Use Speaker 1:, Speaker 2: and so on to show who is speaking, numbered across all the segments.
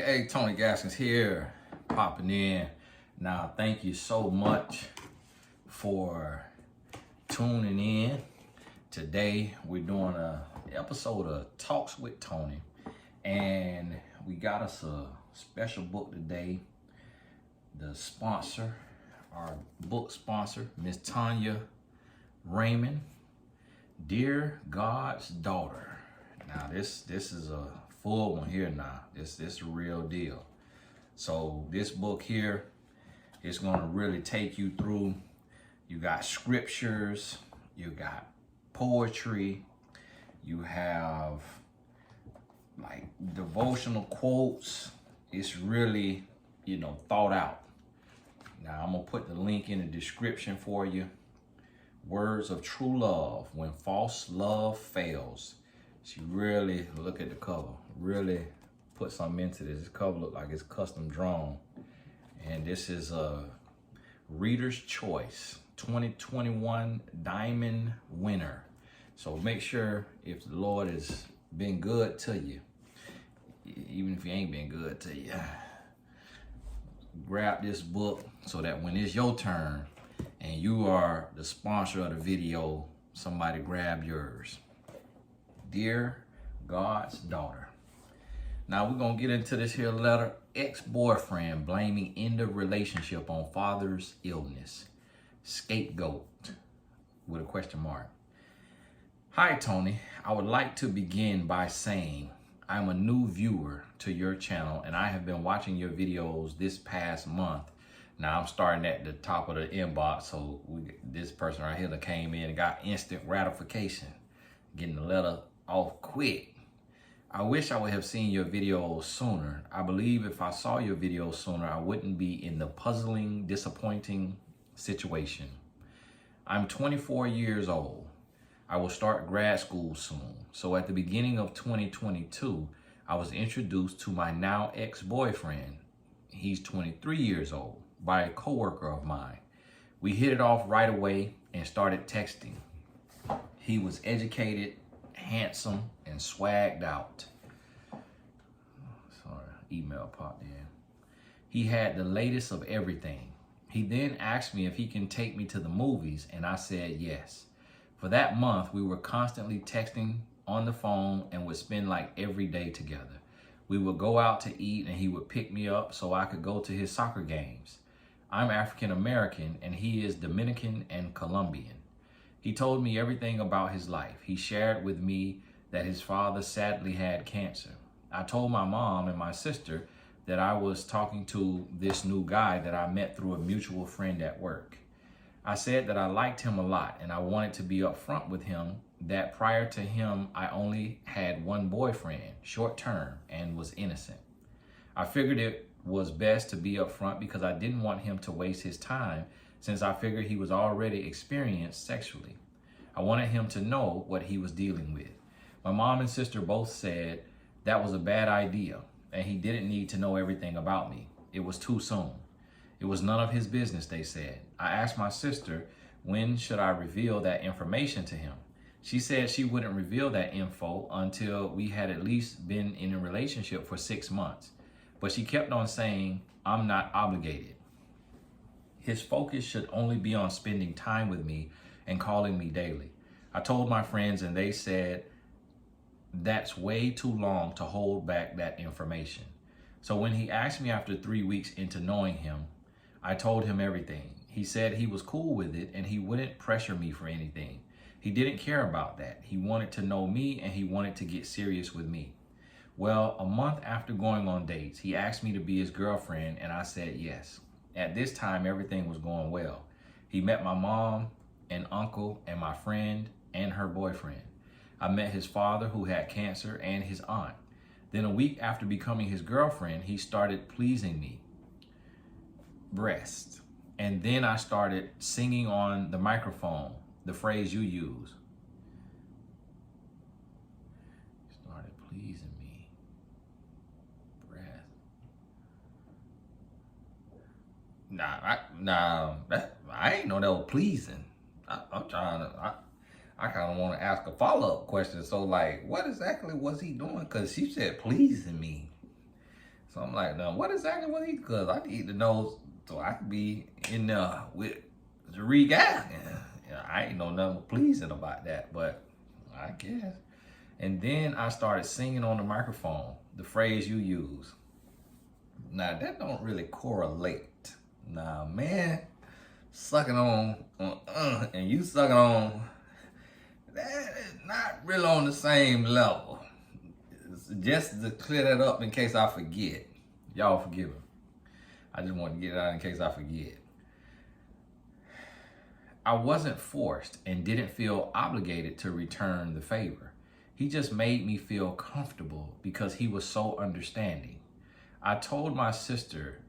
Speaker 1: Hey, Tony Gaskins here, popping in. Now, thank you so much for tuning in. Today, we're doing a episode of Talks with Tony, and we got us a special book today. The sponsor, our book sponsor, Miss Tanya Raymond, Dear God's Daughter. Now, this is a full one here now. This is a real deal. So this book here is going to really take you through. You got scriptures, you got poetry, you have like devotional quotes. It's really, thought out. Now I'm gonna put the link in the description for you. Words of True Love, When False Love Fails. She really, look at the cover, really put something into this. This cover look like it's custom drawn. And this is a Reader's Choice 2021 Diamond winner. So make sure, if the Lord has been good to you, even if he ain't been good to you, grab this book so that when it's your turn and you are the sponsor of the video, somebody grab yours. Dear God's Daughter. Now we're gonna get into this here letter. Ex-boyfriend blaming end of relationship on father's illness. Scapegoat with a question mark. Hi Tony, I would like to begin by saying I'm a new viewer to your channel and I have been watching your videos this past month. Now I'm starting at the top of the inbox, so this person right here that came in and got instant gratification, getting the letter off quick. I wish I would have seen your videos sooner. I believe if I saw your videos sooner, I wouldn't be in the puzzling, disappointing situation. I'm 24 years old. I will start grad school soon. So at the beginning of 2022, I was introduced to my now ex-boyfriend. He's 23 years old, by a coworker of mine. We hit it off right away and started texting. He was educated, handsome, and swagged out. Sorry, email popped in. He had the latest of everything. He then asked me if he can take me to the movies, and I said yes. For that month, we were constantly texting on the phone and would spend like every day together. We would go out to eat and he would pick me up so I could go to his soccer games. I'm African American and he is Dominican and Colombian. He told me everything about his life. He shared with me that his father sadly had cancer. I told my mom and my sister that I was talking to this new guy that I met through a mutual friend at work. I said that I liked him a lot and I wanted to be upfront with him that prior to him, I only had one boyfriend, short term, and was innocent. I figured it was best to be upfront because I didn't want him to waste his time since I figured he was already experienced sexually. I wanted him to know what he was dealing with. My mom and sister both said that was a bad idea and he didn't need to know everything about me. It was too soon. It was none of his business, they said. I asked my sister, when should I reveal that information to him? She said she wouldn't reveal that info until we had at least been in a relationship for 6 months. But she kept on saying, I'm not obligated. His focus should only be on spending time with me and calling me daily. I told my friends and they said, that's way too long to hold back that information. So when he asked me after 3 weeks into knowing him, I told him everything. He said he was cool with it and he wouldn't pressure me for anything. He didn't care about that. He wanted to know me and he wanted to get serious with me. Well, a month after going on dates, he asked me to be his girlfriend and I said yes. At this time, everything was going well. He met my mom and uncle and my friend and her boyfriend. I met his father who had cancer and his aunt. Then a week after becoming his girlfriend, he started pleasing me. Breast. And then I started singing on the microphone, the phrase you use. Started pleasing me. Breast. I ain't know that was pleasing. I'm trying to, I kind of want to ask a follow-up question. So like, what exactly was he doing? Because she said pleasing me. So I'm like, now what exactly was he? Because I need to know so I can be in there with the guy. Yeah, I ain't know nothing pleasing about that, but I guess. And then I started singing on the microphone the phrase you use. Now that don't really correlate. Nah, man, sucking on and you sucking on, that is not really on the same level. Just to clear that up in case I forget. Y'all forgive me. I just want to get it out in case I forget. I wasn't forced and didn't feel obligated to return the favor. He just made me feel comfortable because he was so understanding. I told my sister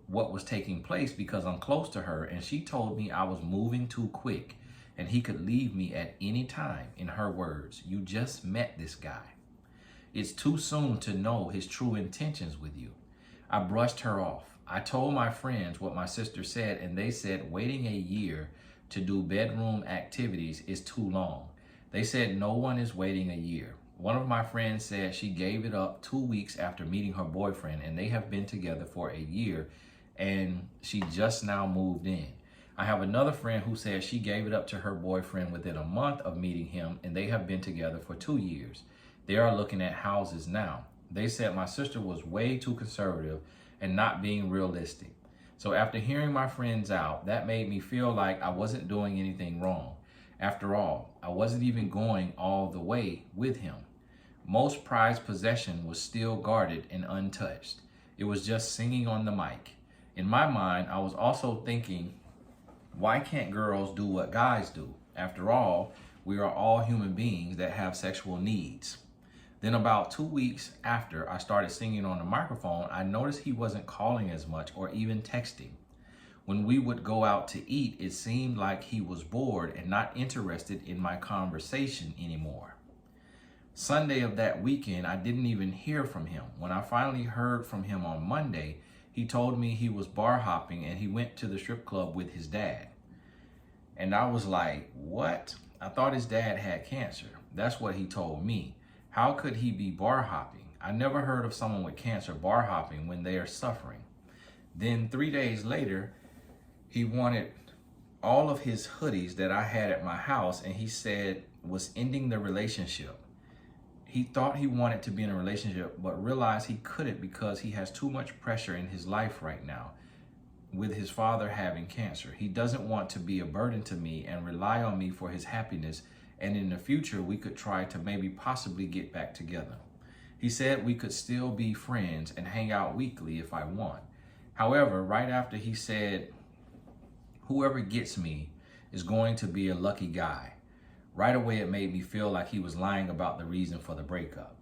Speaker 1: what was taking place because I'm close to her, and she told me I was moving too quick and he could leave me at any time. In her words, you just met this guy. It's too soon to know his true intentions with you. I brushed her off. I told my friends what my sister said, and they said waiting a year to do bedroom activities is too long. They said no one is waiting a year. One of my friends said she gave it up 2 weeks after meeting her boyfriend, and they have been together for a year, and she just now moved in. I have another friend who said she gave it up to her boyfriend within a month of meeting him, and they have been together for 2 years. They are looking at houses now. They said my sister was way too conservative and not being realistic. So after hearing my friends out, that made me feel like I wasn't doing anything wrong. After all, I wasn't even going all the way with him. Most prized possession was still guarded and untouched. It was just singing on the mic. In my mind, I was also thinking, why can't girls do what guys do? After all, we are all human beings that have sexual needs. Then about 2 weeks after I started singing on the microphone, I noticed he wasn't calling as much or even texting. When we would go out to eat, it seemed like he was bored and not interested in my conversation anymore. Sunday of that weekend, I didn't even hear from him. When I finally heard from him on Monday, he told me he was bar hopping and he went to the strip club with his dad. And I was like, what? I thought his dad had cancer. That's what he told me. How could he be bar hopping? I never heard of someone with cancer bar hopping when they are suffering. Then 3 days later, he wanted all of his hoodies that I had at my house, and he said was ending the relationship. He thought he wanted to be in a relationship, but realized he couldn't because he has too much pressure in his life right now with his father having cancer. He doesn't want to be a burden to me and rely on me for his happiness, and in the future, we could try to maybe possibly get back together. He said we could still be friends and hang out weekly if I want. However, right after he said, whoever gets me is going to be a lucky guy. Right away, it made me feel like he was lying about the reason for the breakup.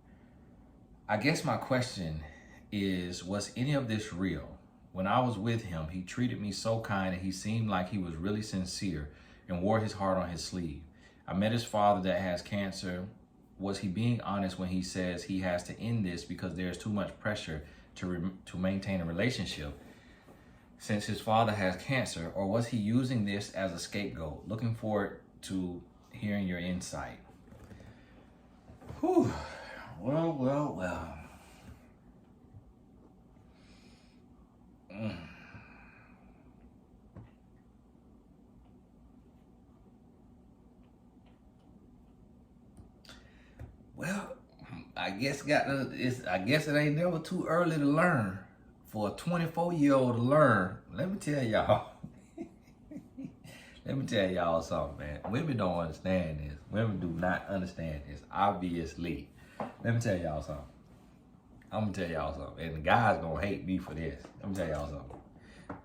Speaker 1: I guess my question is, was any of this real? When I was with him, he treated me so kind and he seemed like he was really sincere and wore his heart on his sleeve. I met his father that has cancer. Was he being honest when he says he has to end this because there's too much pressure to maintain a relationship since his father has cancer, or was he using this as a scapegoat? Looking forward to hearing your insight. Whew. Well. Well, I guess it ain't never too early to learn for a 24-year-old to learn. Let me tell y'all. Let me tell y'all something, man. Women don't understand this. Women do not understand this, obviously. Let me tell y'all something. I'm gonna tell y'all something, and the guys gonna hate me for this. Let me tell y'all something.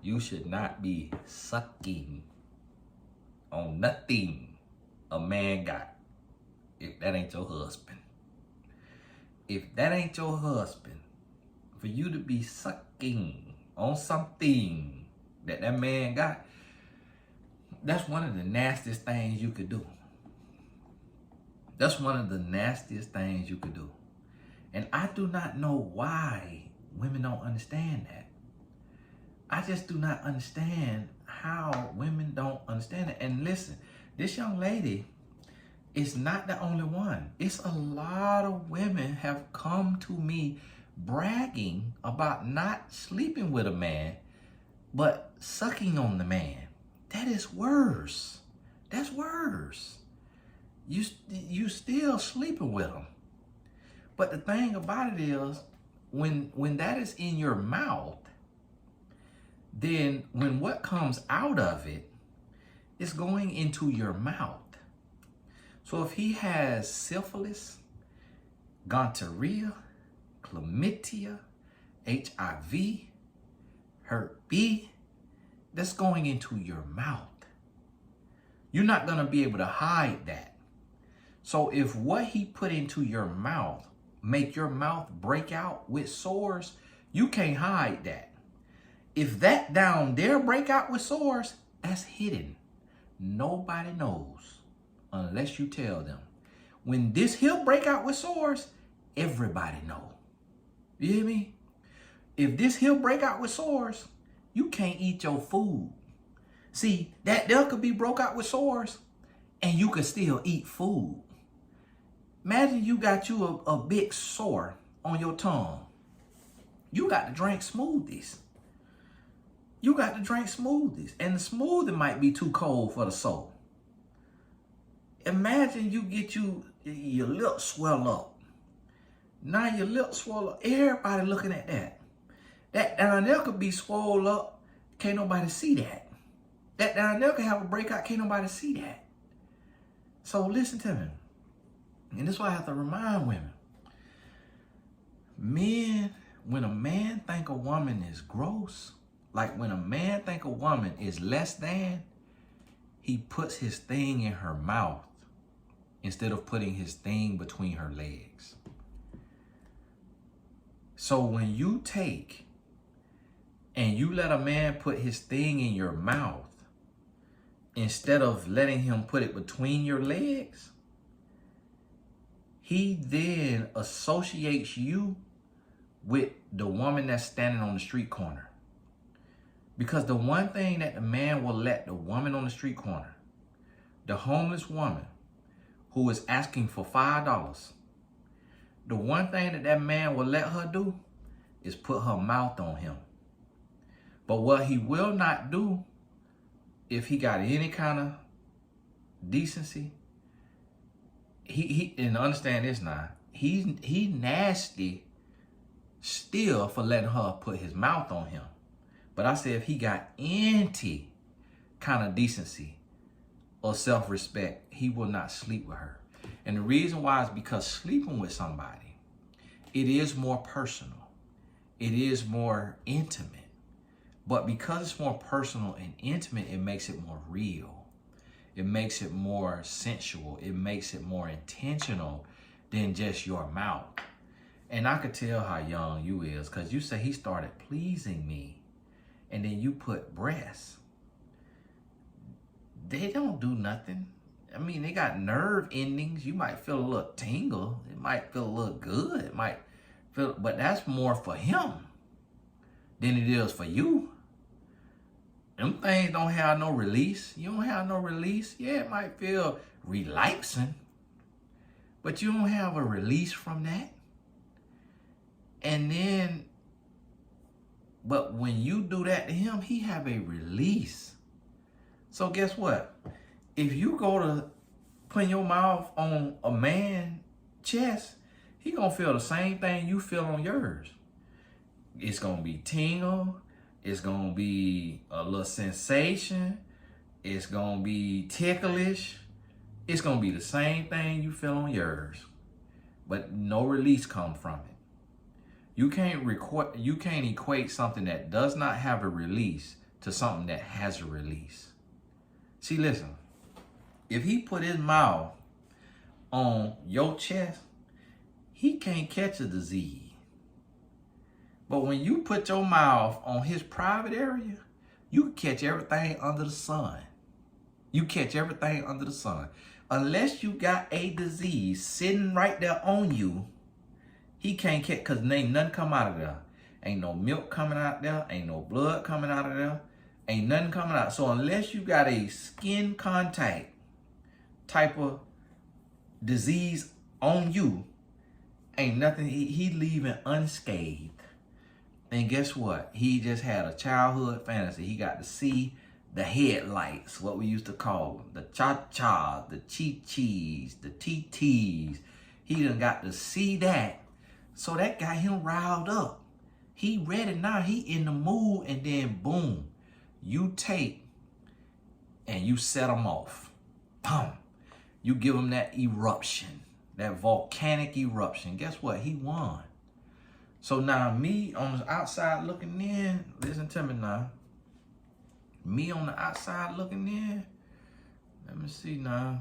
Speaker 1: You should not be sucking on nothing a man got if that ain't your husband. If that ain't your husband, for you to be sucking on something that man got, that's one of the nastiest things you could do. That's one of the nastiest things you could do. And I do not know why women don't understand that. I just do not understand how women don't understand it. And listen, this young lady is not the only one. It's a lot of women have come to me bragging about not sleeping with a man, but sucking on the man. That is worse. That's worse. You still sleeping with him. But the thing about it is, when that is in your mouth, then when what comes out of it is going into your mouth. So if he has syphilis, gonorrhea, chlamydia, HIV, Hep B, that's going into your mouth. You're not going to be able to hide that. So if what he put into your mouth make your mouth break out with sores, you can't hide that. If that down there break out with sores, that's hidden. Nobody knows unless you tell them. When this here break out with sores, everybody know. You hear me? If this here break out with sores, you can't eat your food. See, that there could be broke out with sores and you could still eat food. Imagine you got you a big sore on your tongue. You got to drink smoothies. You got to drink smoothies. And the smoothie might be too cold for the soul. Imagine you get your lip swell up. Now your lip swell up. Everybody looking at that. That down there could be swole up. Can't nobody see that. That down there could have a breakout. Can't nobody see that. So listen to me. And this is why I have to remind women. Men, when a man think a woman is gross, like when a man think a woman is less than, he puts his thing in her mouth instead of putting his thing between her legs. So when you take and you let a man put his thing in your mouth instead of letting him put it between your legs, he then associates you with the woman that's standing on the street corner. Because the one thing that the man will let the woman on the street corner, the homeless woman who is asking for $5, the one thing that man will let her do is put her mouth on him. But what he will not do, if he got any kind of decency, he and understand this now, he nasty still for letting her put his mouth on him. But I say if he got any kind of decency or self-respect, he will not sleep with her. And the reason why is because sleeping with somebody, it is more personal. It is more intimate. But because it's more personal and intimate, it makes it more real. It makes it more sensual. It makes it more intentional than just your mouth. And I could tell how young you is because you say he started pleasing me. And then you put breasts. They don't do nothing. I mean, they got nerve endings. You might feel a little tingle. It might feel a little good. It might feel, but that's more for him than it is for you. Them things don't have no release. You don't have no release. Yeah, it might feel relaxing, but you don't have a release from that. And then, but when you do that to him, he have a release. So guess what? If you go to put your mouth on a man's chest, he gonna feel the same thing you feel on yours. It's gonna be tingle. It's gonna be a little sensation. It's gonna be ticklish. It's gonna be the same thing you feel on yours, but no release comes from it. You can't equate something that does not have a release to something that has a release. See, listen, if he put his mouth on your chest, he can't catch a disease. But when you put your mouth on his private area, you can catch everything under the sun. You catch everything under the sun. Unless you got a disease sitting right there on you, he can't catch, because ain't nothing come out of there. Ain't no milk coming out there. Ain't no blood coming out of there. Ain't nothing coming out. So unless you got a skin contact type of disease on you, Ain't nothing, he leaving unscathed. And guess what? He just had a childhood fantasy. He got to see the headlights, what we used to call them, the cha-chas, the chi-chis, the TTs. He done got to see that. So that got him riled up. He ready now. He in the mood, and then boom, you take and you set him off. Boom. You give him that eruption, that volcanic eruption. Guess what? He won. So now me on the outside looking in, listen to me now. Me on the outside looking in, let me see now.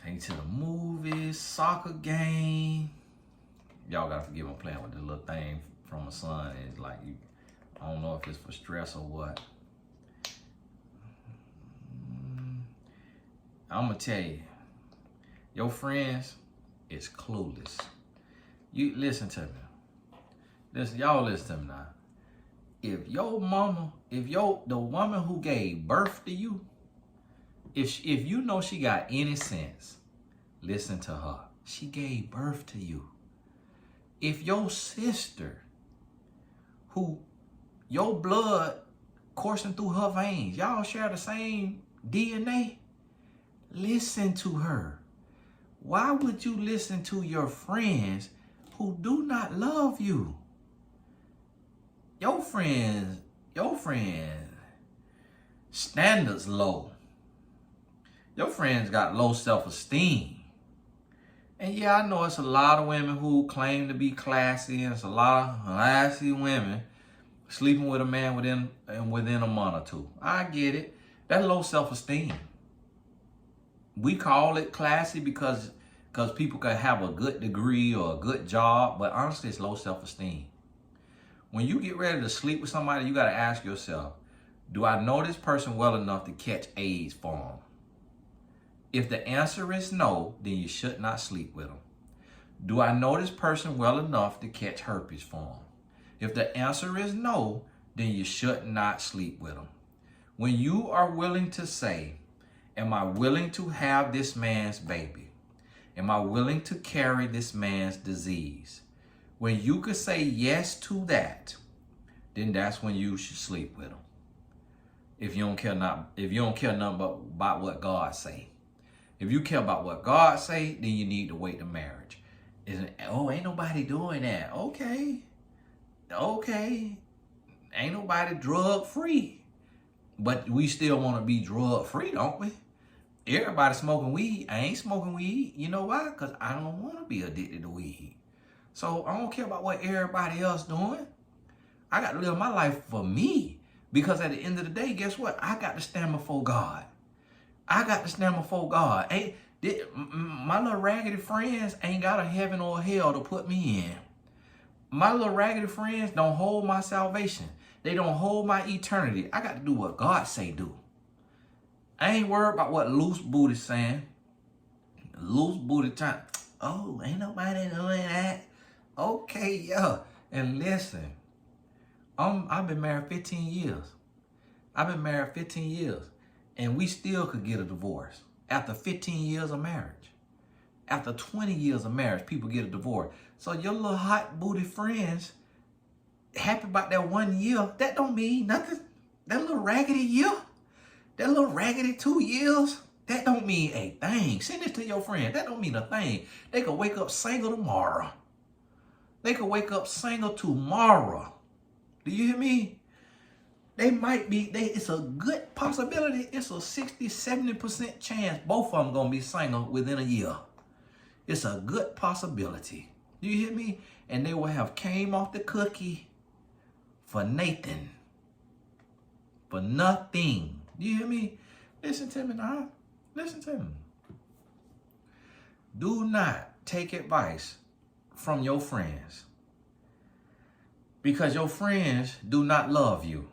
Speaker 1: Take you to the movies, soccer game. Y'all gotta forgive me playing with this little thing from my son. It's like, I don't know if it's for stress or what. I'm gonna tell you, your friends is clueless. You listen to me. Listen, y'all listen to me now. If your mama, the woman who gave birth to you, if you know she got any sense, listen to her. She gave birth to you. If your sister, who your blood coursing through her veins, y'all share the same DNA, listen to her. Why would you listen to your friends who do not love you? Your friends standards low. Your friends got low self-esteem. And yeah, I know it's a lot of women who claim to be classy, and it's a lot of classy women sleeping with a man within a month or two. I get it. That's low self-esteem. We call it classy because people can have a good degree or a good job, but honestly, it's low self-esteem. When you get ready to sleep with somebody, you got to ask yourself, do I know this person well enough to catch AIDS for them? If the answer is no, then you should not sleep with them. Do I know this person well enough to catch herpes for them? If the answer is no, then you should not sleep with them. When you are willing to say, am I willing to have this man's baby? Am I willing to carry this man's disease? When you could say yes to that, then that's when you should sleep with him. If you don't care nothing about what God say. If you care about what God say, then you need to wait to marriage. Ain't nobody doing that. Okay. Ain't nobody drug free. But we still want to be drug free, don't we? Everybody smoking weed. I ain't smoking weed. You know why? Because I don't want to be addicted to weed. So I don't care about what everybody else doing. I got to live my life for me. Because at the end of the day, guess what? I got to stand before God. My little raggedy friends ain't got a heaven or a hell to put me in. My little raggedy friends don't hold my salvation. They don't hold my eternity. I got to do what God say do. I ain't worried about what loose booty saying. Loose booty time. Oh, ain't nobody doing that. Okay, yeah. And listen, I've been married 15 years. And we still could get a divorce after 15 years of marriage. After 20 years of marriage, people get a divorce. So your little hot booty friends happy about that 1 year, that don't mean nothing. That little raggedy year, that little raggedy 2 years, that don't mean a thing. Send this to your friend. That don't mean a thing. They could wake up single tomorrow. Do you hear me? It's a good possibility. It's a 60, 70% chance both of them gonna be single within a year. It's a good possibility. Do you hear me? And they will have came off the cookie for Nathan. For nothing. Do you hear me? Listen to me now. Listen to me. Do not take advice from your friends. Because your friends do not love you.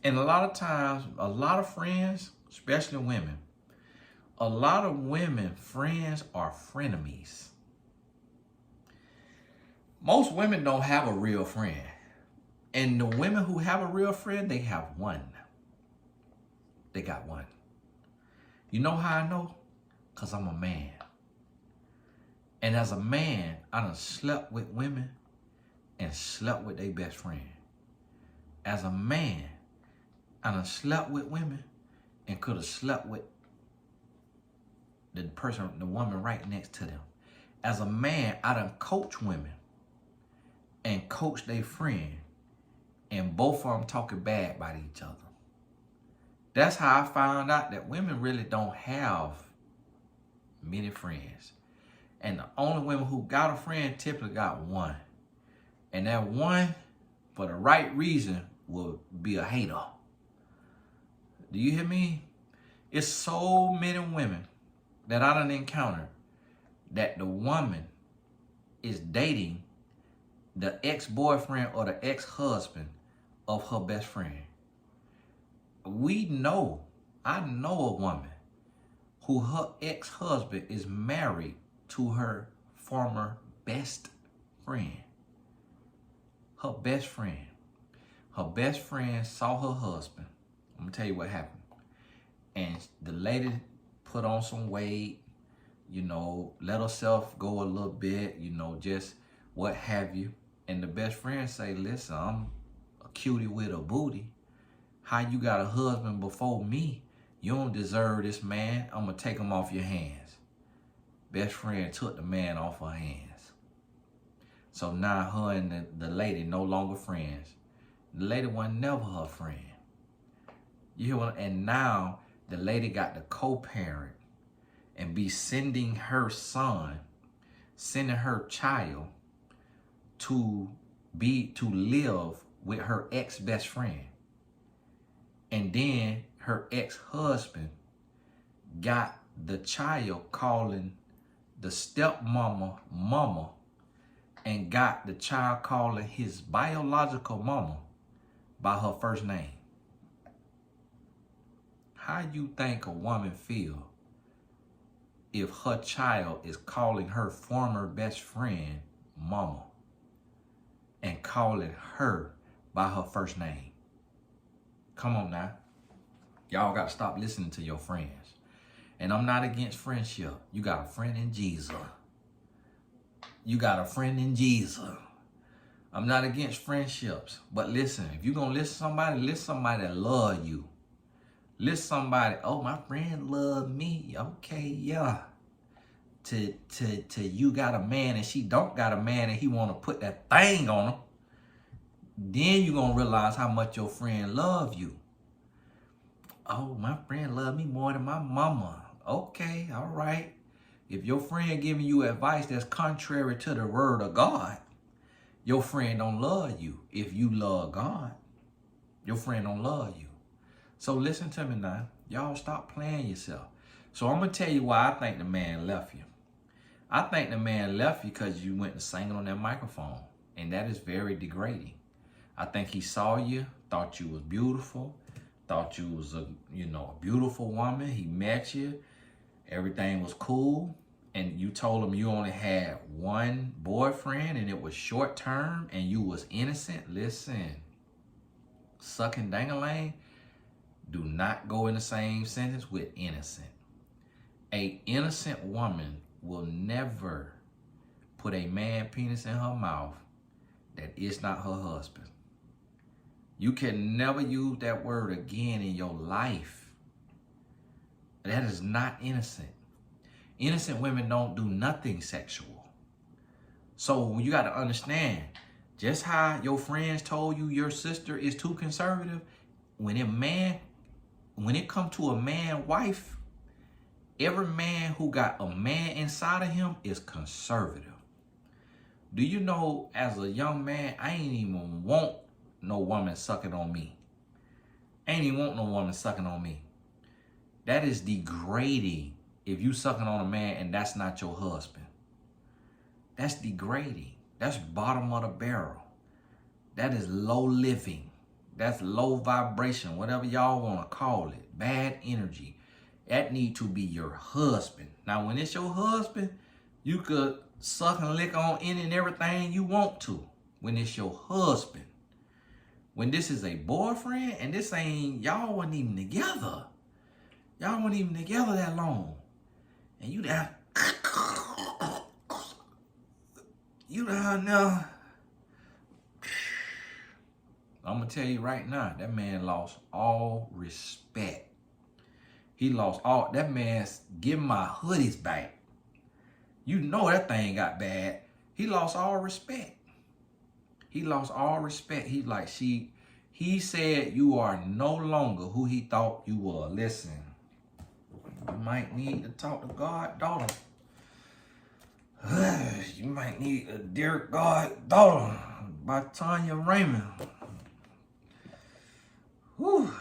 Speaker 1: And a lot of times, a lot of friends, especially women, a lot of women friends are frenemies. Most women don't have a real friend. And the women who have a real friend, they have one. They got one. You know how I know? Because I'm a man. And as a man, I done slept with women and slept with their best friend. As a man, I done slept with women and could have slept with the woman right next to them. As a man, I done coached women and coached their friend, and both of them talking bad about each other. That's how I found out that women really don't have many friends. And the only women who got a friend typically got one. And that one, for the right reason, will be a hater. Do you hear me? It's so many women that I done encountered that the woman is dating the ex-boyfriend or the ex-husband of her best friend. I know a woman who her ex-husband is married to her former best friend. Her best friend. Her best friend saw her husband. I'm gonna tell you what happened. And the lady put on some weight, let herself go a little bit, just what have you. And the best friend say, listen, I'm a cutie with a booty. How you got a husband before me? You don't deserve this man. I'm going to take him off your hands. Best friend took the man off her hands. So now her and the lady no longer friends. The lady was never her friend. You hear what? And now the lady got to co-parent and be sending her child to live with her ex-best friend. And then her ex-husband got the child calling the stepmama mama, and got the child calling his biological mama by her first name. How you think a woman feel if her child is calling her former best friend mama and calling her by her first name? Come on now. Y'all got to stop listening to your friends. And I'm not against friendship. You got a friend in Jesus. You got a friend in Jesus. I'm not against friendships. But listen, if you're going to listen to somebody, listen to somebody that love you. Listen to somebody, oh, my friend love me. Okay, yeah. To you got a man and she don't got a man and he want to put that thing on her. Then you're going to realize how much your friend love you. Oh, my friend love me more than my mama. Okay, all right. If your friend giving you advice that's contrary to the word of God, your friend don't love you. If you love God, your friend don't love you. So listen to me now. Y'all stop playing yourself. So I'm going to tell you why I think the man left you. I think the man left you because you went to sing on that microphone. And that is very degrading. I think he saw you, thought you was beautiful, thought you was a beautiful woman. He met you. Everything was cool. And you told him you only had one boyfriend and it was short term and you was innocent. Listen, sucking dang-a-lang do not go in the same sentence with innocent. A innocent woman will never put a man penis in her mouth that is not her husband. You can never use that word again in your life. That is not innocent. Innocent women don't do nothing sexual. So you got to understand, just how your friends told you your sister is too conservative, when it comes to a man wife, every man who got a man inside of him is conservative. Do you know, as a young man, I ain't even want no woman sucking on me. I ain't even want no woman sucking on me. That is degrading if you sucking on a man and that's not your husband. That's degrading. That's bottom of the barrel. That is low living. That's low vibration, whatever y'all want to call it. Bad energy. That need to be your husband. Now, when it's your husband, you could suck and lick on any and everything you want to. When it's your husband. When this is a boyfriend and this ain't, y'all wasn't even together. Y'all weren't even together that long. And you have, You down there. I'm going to tell you right now, that man lost all respect. He lost all, that man's giving my hoodies back. You know that thing got bad. He lost all respect. He lost all respect. He like, he said you are no longer who he thought you were. Listen, you might need to talk to God, daughter. You might need a Dear God, daughter by Tanya Raymond. Whew.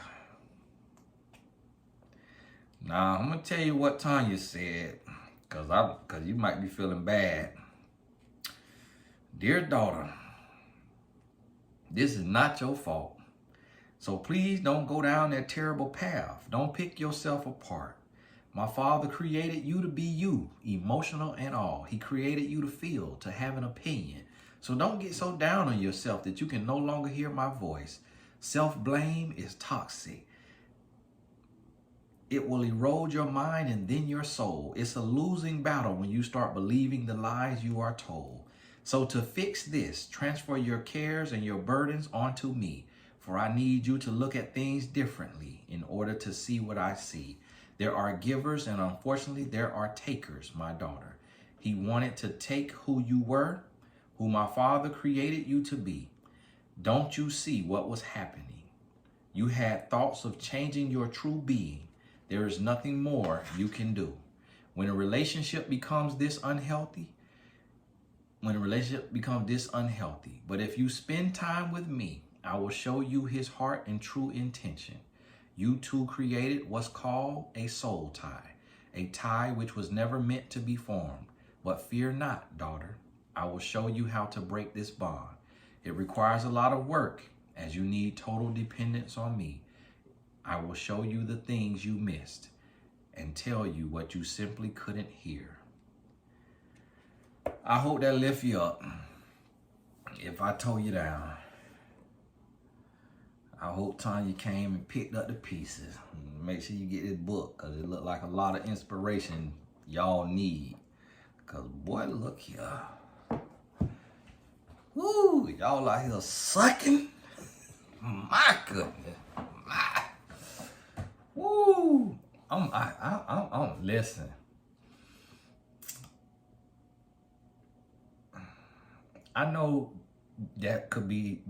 Speaker 1: Now, I'm going to tell you what Tanya said, because you might be feeling bad. Dear daughter, this is not your fault. So please don't go down that terrible path. Don't pick yourself apart. My Father created you to be you, emotional and all. He created you to feel, to have an opinion. So don't get so down on yourself that you can no longer hear my voice. Self-blame is toxic. It will erode your mind and then your soul. It's a losing battle when you start believing the lies you are told. So to fix this, transfer your cares and your burdens onto me, for I need you to look at things differently in order to see what I see. There are givers and unfortunately there are takers, my daughter. He wanted to take who you were, who my Father created you to be. Don't you see what was happening? You had thoughts of changing your true being. There is nothing more you can do. When a relationship becomes this unhealthy, but if you spend time with me, I will show you his heart and true intention. You two created what's called a soul tie, a tie which was never meant to be formed. But fear not, daughter. I will show you how to break this bond. It requires a lot of work, as you need total dependence on me. I will show you the things you missed and tell you what you simply couldn't hear. I hope that lifts you up. If I tore you down, I hope Tanya came and picked up the pieces. Make sure you get this book, because it looked like a lot of inspiration y'all need. Because boy, look here. Woo, y'all out here sucking. My goodness. My. Woo. I'm listen. I know that could be,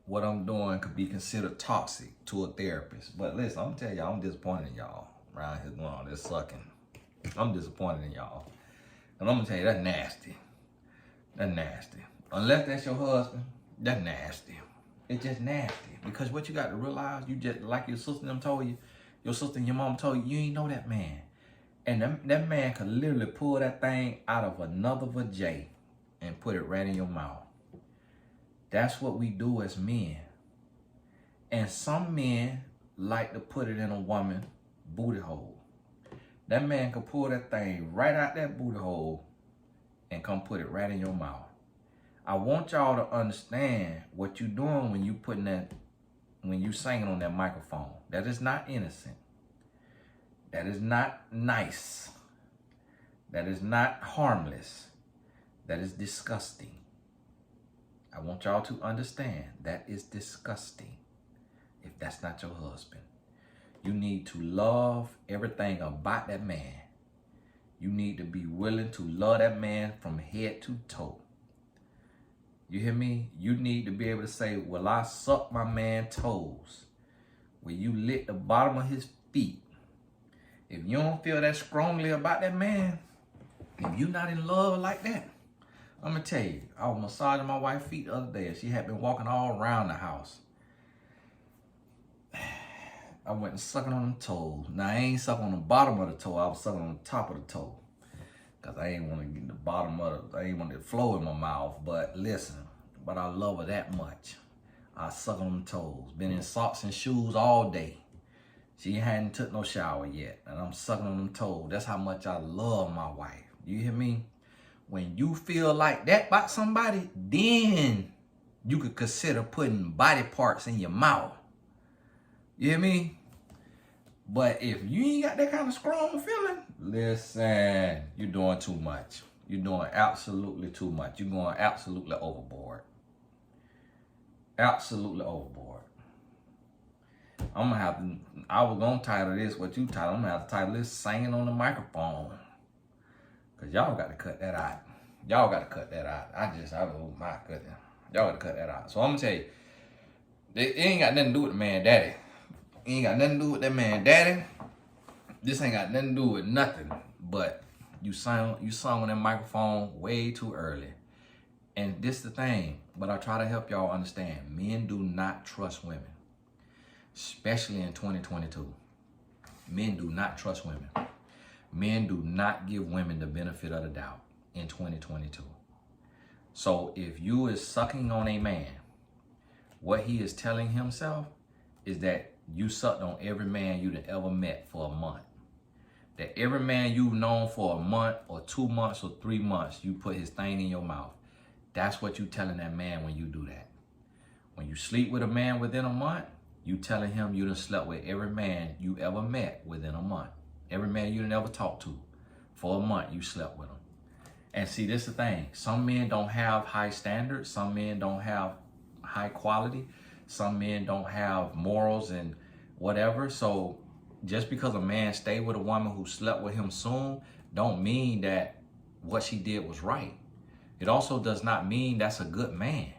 Speaker 1: what I'm doing could be considered toxic to a therapist. But listen, I'm gonna tell y'all, I'm disappointed in y'all around here doing all this sucking. I'm disappointed in y'all. And I'm gonna tell you, that's nasty. That's nasty. Unless that's your husband, that's nasty. It's just nasty. Because what you got to realize, you just, like your sister and them told you, your sister and your mom told you, you ain't know that man. And that man could literally pull that thing out of another vajay and put it right in your mouth. That's what we do as men. And some men like to put it in a woman's booty hole. That man could pull that thing right out that booty hole and come put it right in your mouth. I want y'all to understand what you're doing when you putting that, when you singing on that microphone. That is not innocent. That is not nice. That is not harmless. That is disgusting. I want y'all to understand that is disgusting if that's not your husband. You need to love everything about that man. You need to be willing to love that man from head to toe. You hear me? You need to be able to say, well, I suck my man's toes. Will you lick the bottom of his feet? If you don't feel that strongly about that man, if you're not in love like that, I'm going to tell you, I was massaging my wife's feet the other day. She had been walking all around the house. I went and sucking on them toes. Now, I ain't sucking on the bottom of the toe. I was sucking on the top of the toe. Because I ain't want to get the bottom of it. I ain't want it to flow in my mouth. But listen, but I love her that much. I suck on them toes. Been in socks and shoes all day. She hadn't took no shower yet. And I'm sucking on them toes. That's how much I love my wife. You hear me? When you feel like that about somebody, then you could consider putting body parts in your mouth. You hear me? But if you ain't got that kind of strong feeling, listen, you're doing too much. You're doing absolutely too much. You're going absolutely overboard. Absolutely overboard. I'm gonna have to, I was gonna title this what you title. I'm gonna have to title this Singing on the Microphone. Cause y'all got to cut that out. Y'all got to cut that out. Oh my goodness. Y'all got to cut that out. So I'm gonna tell you, it ain't got nothing to do with the man daddy. It ain't got nothing to do with that man daddy. This ain't got nothing to do with nothing. But you sung on that microphone way too early. And this the thing, but I try to help y'all understand. Men do not trust women. Especially in 2022. Men do not trust women. Men do not give women the benefit of the doubt in 2022. So if you is sucking on a man, what he is telling himself is that you sucked on every man you'd ever met for a month. That every man you've known for a month or 2 months or 3 months, you put his thing in your mouth. That's what you telling that man when you do that. When you sleep with a man within a month, you telling him you done slept with every man you ever met within a month. Every man you done ever talked to for a month, you slept with him. And see, this is the thing. Some men don't have high standards. Some men don't have high quality. Some men don't have morals and whatever. So just because a man stayed with a woman who slept with him soon, don't mean that what she did was right. It also does not mean that's a good man.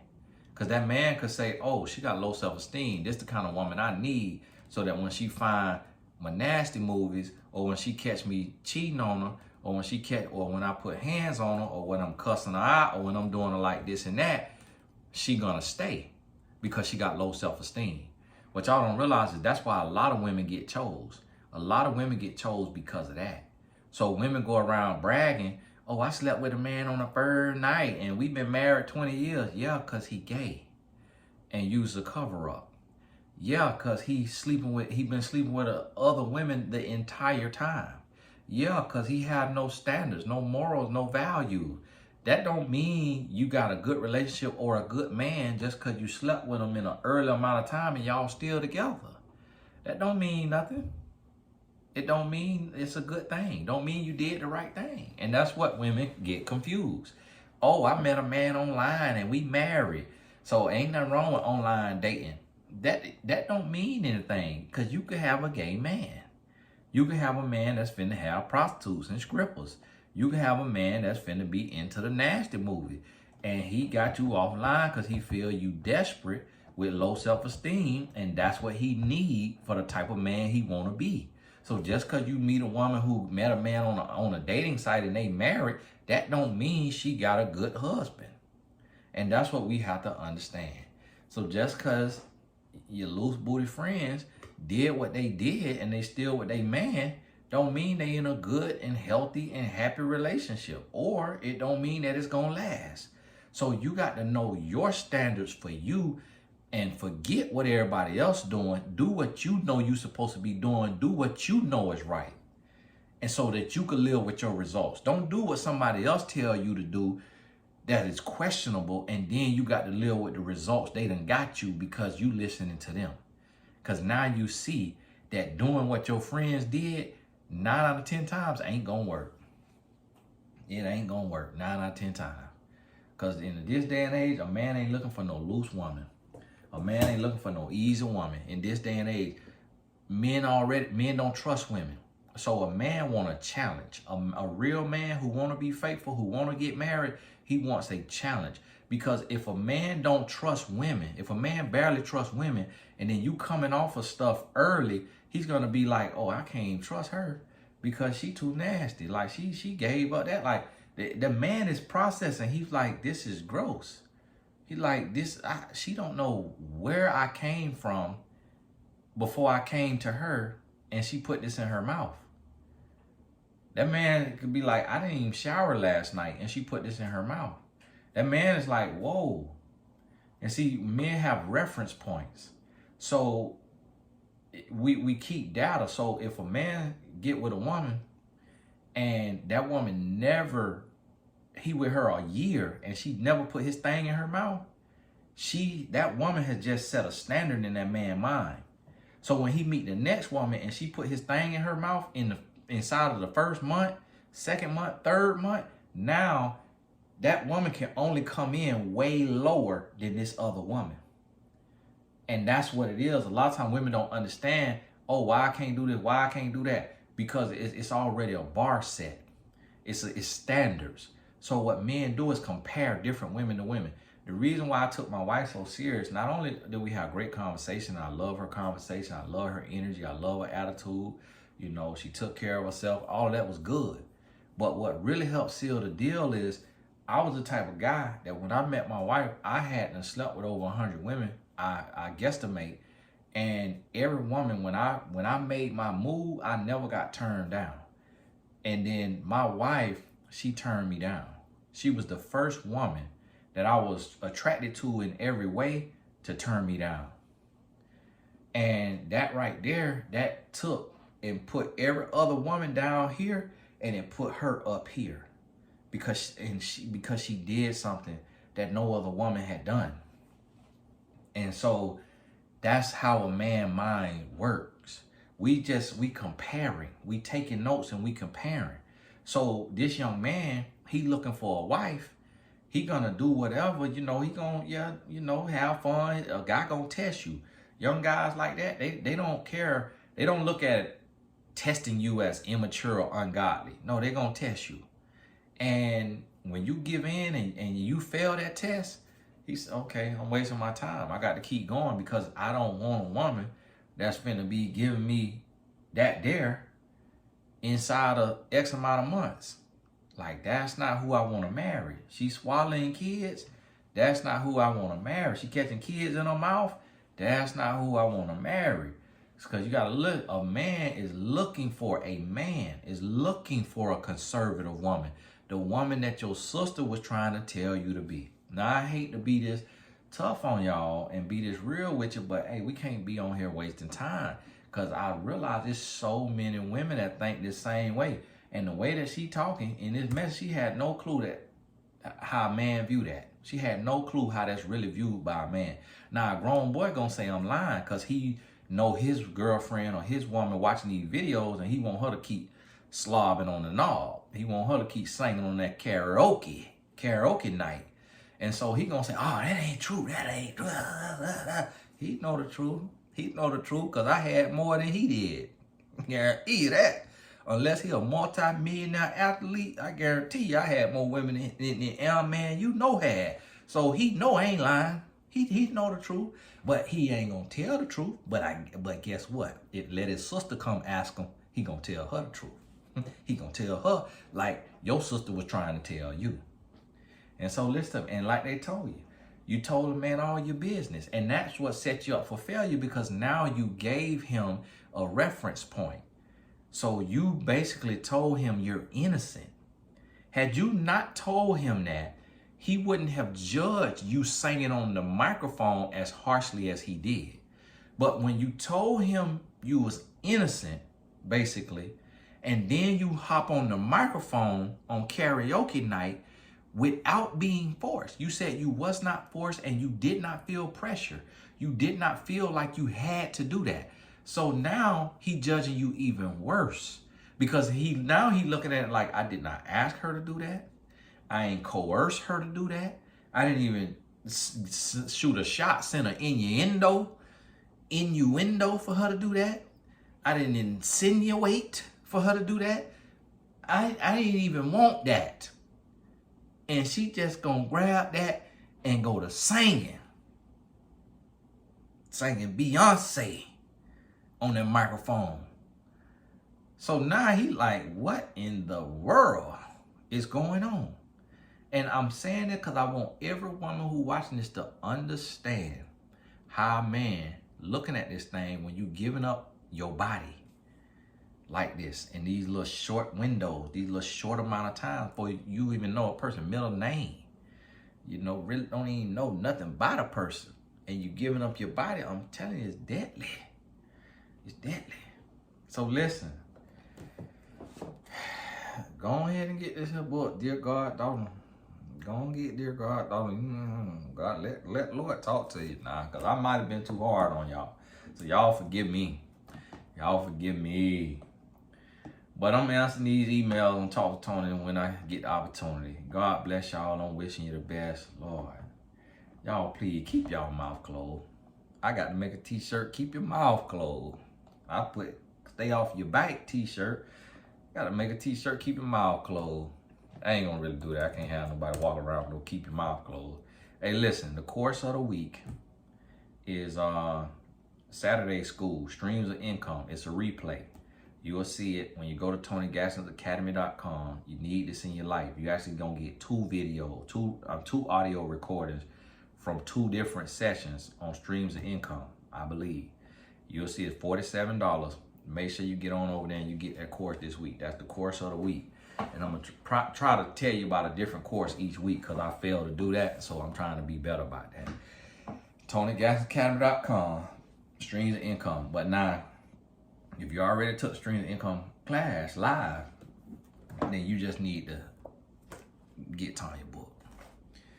Speaker 1: Because that man could say, oh, she got low self-esteem. This is the kind of woman I need so that when she find my nasty movies, or when she catch me cheating on her, or when I put hands on her, or when I'm cussing her out, or when I'm doing her like this and that, she gonna stay because she got low self-esteem. What y'all don't realize is that's why a lot of women get chose. A lot of women get chose because of that. So women go around bragging, oh, I slept with a man on the third night and we've been married 20 years. Yeah, because he gay and used a cover up. Yeah, because he been sleeping with other women the entire time. Yeah, because he had no standards, no morals, no value. That don't mean you got a good relationship or a good man just because you slept with him in an early amount of time and y'all still together. That don't mean nothing. It don't mean it's a good thing. Don't mean you did the right thing. And that's what women get confused. Oh, I met a man online and we married. So ain't nothing wrong with online dating. That don't mean anything, because you could have a gay man. You can have a man that's finna have prostitutes and strippers. You can have a man that's finna be into the nasty movie. And he got you offline because he feel you desperate with low self-esteem, and that's what he need for the type of man he want to be. So just because you meet a woman who met a man on a dating site and they married, that don't mean she got a good husband. And that's what we have to understand. So just because your loose booty friends did what they did and they still with their man, don't mean they in a good and healthy and happy relationship, or it don't mean that it's gonna last. So you got to know your standards for you and forget what everybody else doing. Do what you know you're supposed to be doing. Do what you know is right. And so that you can live with your results. Don't do what somebody else tell you to do that is questionable, and then you got to live with the results they done got you because you listening to them. Because now you see that doing what your friends did 9 out of 10 times ain't gonna work. It ain't gonna work 9 out of 10 times. Because in this day and age, a man ain't looking for no loose woman. A man ain't looking for no easy woman. In this day and age, men don't trust women. So a man want a challenge. A real man who want to be faithful, who want to get married, he wants a challenge. Because if a man don't trust women, if a man barely trusts women, and then you coming off of stuff early, he's going to be like, oh, I can't even trust her because she too nasty. Like she gave up that. Like the man is processing. He's like, this is gross. He like this. She don't know where I came from before I came to her, and she put this in her mouth. That man could be like, I didn't even shower last night, and she put this in her mouth. That man is like, whoa. And see, men have reference points. So we keep data. So if a man get with a woman and that woman he with her a year and she never put his thing in her mouth, that woman has just set a standard in that man's mind. So when he meet the next woman and she put his thing in her mouth inside of the first month, second month, third month, Now, that woman can only come in way lower than this other woman. And that's what it is. A lot of times women don't understand, oh, why I can't do this, why I can't do that. Because it's already a bar set. It's standards. So what men do is compare different women to women. The reason why I took my wife so serious, not only do we have great conversation, I love her conversation, I love her energy, I love her attitude. You know, she took care of herself. All of that was good. But what really helped seal the deal is I was the type of guy that when I met my wife, I hadn't slept with over 100 women, I guesstimate. And every woman, when I made my move, I never got turned down. And then my wife, she turned me down. She was the first woman that I was attracted to in every way to turn me down. And that right there, that took and put every other woman down here and it put her up here because she did something that no other woman had done. And so that's how a man mind works. We comparing, we taking notes and we comparing. So this young man, he looking for a wife. He gonna do whatever, he gonna, have fun. A guy gonna test you. Young guys like that, they don't care. They don't look at testing you as immature or ungodly. No, they're gonna test you. And when you give in and you fail that test, he's okay, I'm wasting my time. I got to keep going because I don't want a woman that's finna be giving me that there inside of X amount of months. Like, that's not who I want to marry. She's swallowing kids. That's not who I want to marry. She catching kids in her mouth. That's not who I want to marry. It's because you got to look. A man is looking for a conservative woman. The woman that your sister was trying to tell you to be. Now, I hate to be this tough on y'all and be this real with you, but hey, we can't be on here wasting time because I realize there's so many women that think the same way. And the way that she talking in this message, she had no clue that how a man view that. She had no clue how that's really viewed by a man. Now, a grown boy gonna say I'm lying because he know his girlfriend or his woman watching these videos and he want her to keep slobbing on the knob. He want her to keep singing on that karaoke night. And so he gonna say, oh, that ain't true, that ain't true. He know the truth. He know the truth because I had more than he did. Guarantee you that. Unless he a multi-millionaire athlete, I guarantee you I had more women than man you know had. So he know I ain't lying. He know the truth, but he ain't gonna tell the truth. But guess what? Let his sister come ask him. He gonna tell her the truth. He gonna tell her like your sister was trying to tell you. And so listen, and like they told you, you told a man all your business, and that's what set you up for failure because now you gave him a reference point. So you basically told him you're innocent. Had you not told him that, he wouldn't have judged you singing on the microphone as harshly as he did. But when you told him you was innocent, basically, and then you hop on the microphone on karaoke night without being forced. You said you was not forced and you did not feel pressure. You did not feel like you had to do that. So now he judging you even worse because he looking at it like I did not ask her to do that. I ain't coerce her to do that. I didn't even shoot a shot, send an innuendo for her to do that. I didn't insinuate for her to do that. I didn't even want that. And she just gonna grab that and go to singing Beyonce on that microphone. So now he like, what in the world is going on? And I'm saying it because I want every woman who watching this to understand how a man looking at this thing when you giving up your body like this in these little short windows, these little short amount of time before you even know a person's middle name. Really don't even know nothing about a person. And you giving up your body, I'm telling you, it's deadly. It's deadly. So listen, go ahead and get this here book, Dear God, Daughter. Go and get Dear God, Daughter. God, let Lord talk to you now, because I might have been too hard on y'all. So y'all forgive me. Y'all forgive me. But I'm answering these emails and talk to Tony when I get the opportunity. God bless y'all. I'm wishing you the best. Lord, y'all please keep y'all mouth closed. I got to make a t-shirt, keep your mouth closed. I put stay off your back t-shirt. Got to make a t-shirt, keep your mouth closed. I ain't gonna really do that. I can't have nobody walk around with no keep your mouth closed. Hey, listen, the course of the week is Saturday School, Streams of Income. It's a replay. You will see it when you go to TonyGaskinsAcademy.com. You need this in your life. You actually gonna get two audio recordings from 2 different sessions on Streams of Income, I believe. You'll see it's $47. Make sure you get on over there and you get that course this week. That's the course of the week. And I'm gonna try to tell you about a different course each week because I failed to do that. So I'm trying to be better about that. TonyGaskinsAcademy.com, Streams of Income. But now, if you already took Streams of Income class live, then you just need to get Tanya book.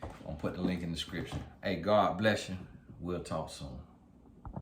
Speaker 1: I'm gonna put the link in the description. Hey, God bless you. We'll talk soon.